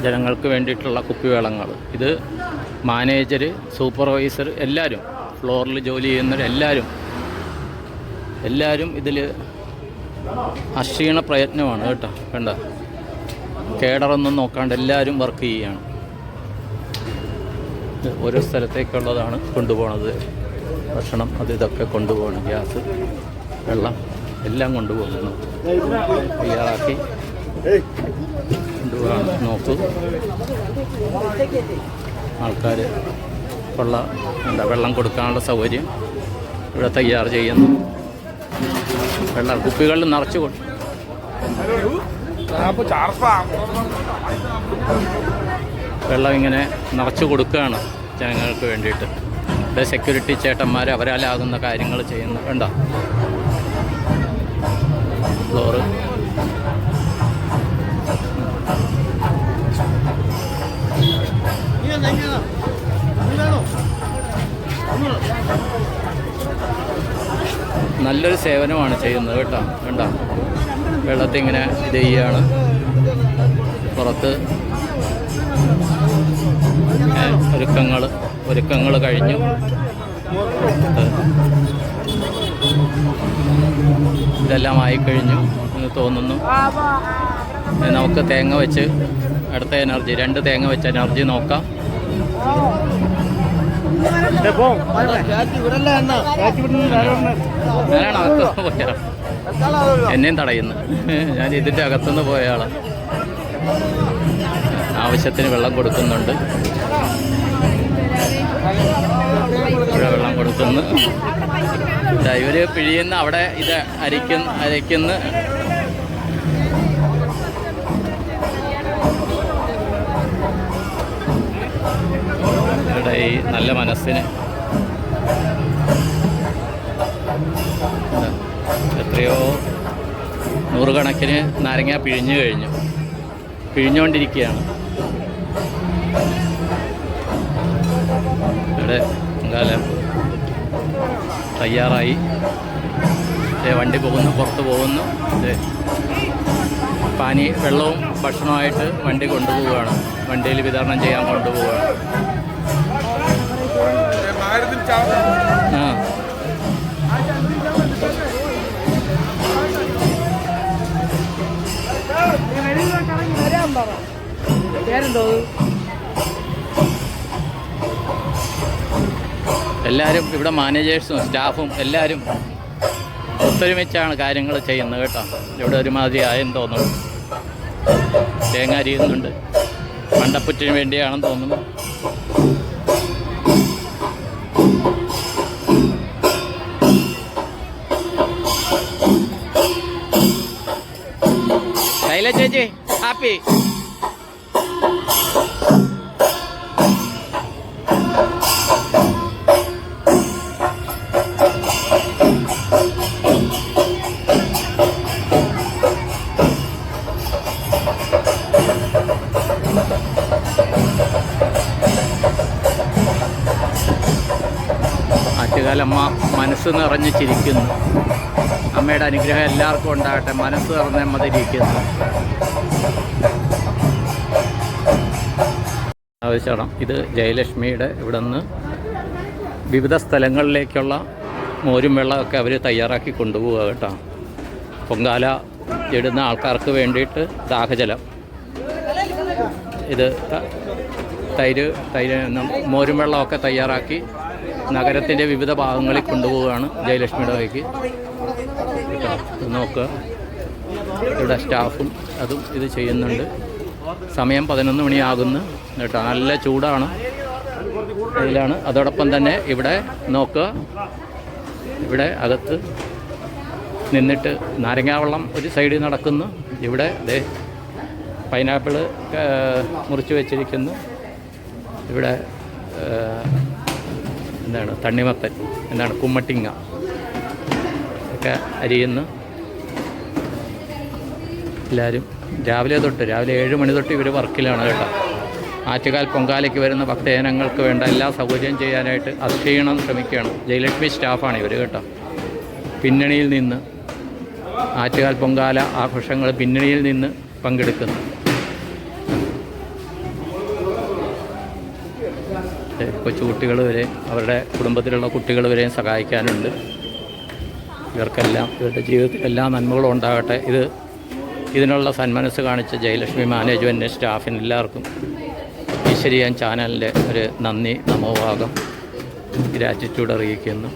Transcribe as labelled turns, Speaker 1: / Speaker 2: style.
Speaker 1: ജനങ്ങൾക്ക് വേണ്ടിയിട്ടുള്ള കുപ്പിവെള്ളങ്ങൾ. ഇത് മാനേജർ, സൂപ്പർവൈസർ എല്ലാവരും, ഫ്ലോറിൽ ജോലി ചെയ്യുന്നവരെല്ലാവരും ഇതിൽ അക്ഷീണ പ്രയത്നമാണ് കേട്ടോ. കണ്ട, കേഡറൊന്നും നോക്കാണ്ട് എല്ലാവരും വർക്ക് ചെയ്യുകയാണ്. ഓരോ സ്ഥലത്തേക്കുള്ളതാണ് കൊണ്ടുപോകണത്. ഭക്ഷണം ഇതൊക്കെ കൊണ്ടുപോകണം. ഗ്യാസ്, വെള്ളം എല്ലാം കൊണ്ടുപോകുന്നു. തയ്യാറാക്കി കൊണ്ടുപോകണം. നോക്കൂ, ആൾക്കാർ വെള്ളം കൊടുക്കാനുള്ള സൗകര്യം ഇവിടെ തയ്യാർ ചെയ്യുന്നു. വെള്ളം കുപ്പികളിൽ നിറച്ച് വെള്ളം ഇങ്ങനെ നിറച്ച് കൊടുക്കുകയാണ് ജനങ്ങൾക്ക് വേണ്ടിയിട്ട്. ഇവിടെ സെക്യൂരിറ്റി ചേട്ടന്മാർ അവരാലാകുന്ന കാര്യങ്ങൾ ചെയ്യുന്നു. വേണ്ട ഫ്ലോറ് നല്ലൊരു സേവനമാണ് ചെയ്യുന്നത് കേട്ടോ. വേണ്ട വെള്ളത്തിൽ ഇങ്ങനെ ഇത് ചെയ്യുകയാണ്. പുറത്ത് ഒരുക്കങ്ങൾ കഴിഞ്ഞു. ഇതെല്ലാം ആയിക്കഴിഞ്ഞു എന്ന് തോന്നുന്നു. നമുക്ക് തേങ്ങ വെച്ച് അടുത്ത എനർജി, 2 തേങ്ങ വെച്ച് എനർജി നോക്കാം. ഞാനാണ് അകത്ത് പോയ ആൾ, എന്നെയും തടയുന്നു. ഞാൻ ഇതിൻ്റെ അകത്തുനിന്ന് പോയ ആളാണ്. ആവശ്യത്തിന് വെള്ളം കൊടുക്കുന്നുണ്ട്. ഇവിടെ വെള്ളം കൊടുക്കുന്നു. ഇവർ പിഴിയുന്ന അവിടെ ഇത് അരയ്ക്കുന്ന ഇവിടെ ഈ നല്ല മനസ്സിന് എത്രയോ നൂറുകണക്കിന് നാരങ്ങ പിഴിഞ്ഞുകൊണ്ടിരിക്കുകയാണ്. ഇവിടെ കാലം തയ്യാറായി. വണ്ടി പോകുന്നു, പുറത്ത് പോകുന്നു. വെള്ളവും ഭക്ഷണമായിട്ട് വണ്ടി കൊണ്ടുപോവുകയാണ്. വണ്ടിയിൽ വിതരണം ചെയ്യാൻ കൊണ്ടുപോവുകയാണ്. എല്ലാവരും ഇവിടെ മാനേജേഴ്സും സ്റ്റാഫും എല്ലാവരും ഒത്തൊരുമിച്ചാണ് കാര്യങ്ങൾ ചെയ്യുന്നത് കേട്ടോ. ഇവിടെ ഒരുമാതിരി ആയെന്ന് തോന്നുന്നു. തേങ്ങ അരിയുന്നുണ്ട്. മണ്ടപ്പുറ്റിന് വേണ്ടിയാണെന്ന് തോന്നുന്നു. ശൈല ചേച്ചി ഹാപ്പി. ആറ്റുകാലമ്മ മനസ്സ് നിറഞ്ഞ് ചിരിക്കുന്നു. അമ്മയുടെ അനുഗ്രഹം എല്ലാവർക്കും ഉണ്ടാകട്ടെ. മനസ്സ് നിറഞ്ഞ മതിരിക്കുന്നു. ആവശ്യമാണ്. ഇത് ജയലക്ഷ്മിയുടെ ഇവിടെ നിന്ന് വിവിധ സ്ഥലങ്ങളിലേക്കുള്ള മോരും വെള്ളമൊക്കെ അവർ തയ്യാറാക്കി കൊണ്ടുപോവുക കേട്ടോ. പൊങ്കാല ഇടുന്ന ആൾക്കാർക്ക് വേണ്ടിയിട്ട് ദാഹജലം, ഇത് തൈര് മോരും വെള്ളമൊക്കെ തയ്യാറാക്കി നഗരത്തിൻ്റെ വിവിധ ഭാഗങ്ങളിൽ കൊണ്ടുപോവുകയാണ് ജയലക്ഷ്മിയുടെ വഴിക്ക് കേട്ടോ. നോക്കുക, ഇവിടെ സ്റ്റാഫും അതും ഇത് ചെയ്യുന്നുണ്ട്. സമയം 11 മണിയാകുന്നു കേട്ടോ. നല്ല ചൂടാണ്, അതിലാണ്. അതോടൊപ്പം തന്നെ ഇവിടെ നോക്കുക, ഇവിടെ അകത്ത് നിന്നിട്ട് നാരങ്ങാവെള്ളം ഒരു സൈഡിൽ നടക്കുന്നു. ഇവിടെ പൈനാപ്പിൾ മുറിച്ച് വെച്ചിരിക്കുന്നു. ഇവിടെ തണ്ണിമത്തൻ, കുമ്മട്ടിങ്ങ ഒക്കെ അരിയുന്നു. എല്ലാവരും രാവിലെ 7 മണി തൊട്ട് ഇവർ വർക്കിലാണ് കേട്ടോ. ആറ്റുകാൽ പൊങ്കാലയ്ക്ക് വരുന്ന ഭക്തജനങ്ങൾക്ക് വേണ്ട എല്ലാ സൗകര്യം ചെയ്യാനായിട്ട് അക്ഷീണം ശ്രമിക്കുകയാണ്. ജയലക്ഷ്മി സ്റ്റാഫാണ് ഇവർ കേട്ടോ. പിന്നണിയിൽ നിന്ന് ആറ്റുകാൽ പൊങ്കാല ആഘോഷങ്ങൾ പിന്നണിയിൽ നിന്ന് പങ്കെടുക്കുന്നു. കൊച്ചുകുട്ടികൾ വരെ അവരുടെ കുടുംബത്തിലുള്ള കുട്ടികൾ വരെയും സഹായിക്കാനുണ്ട്. ഇവർക്കെല്ലാം ഇവരുടെ ജീവിതത്തിൽ എല്ലാ നന്മകളും ഉണ്ടാകട്ടെ. ഇതിനുള്ള സന്മനസ് കാണിച്ച ജയലക്ഷ്മി മാനേജ്മെൻറ്റ് സ്റ്റാഫിന് എല്ലാവർക്കും ഈശ്വരീയൻ ചാനലിൻ്റെ ഒരു നന്ദി നമോഭാഗം ഗ്രാറ്റിറ്റ്യൂഡ് അറിയിക്കുന്നു.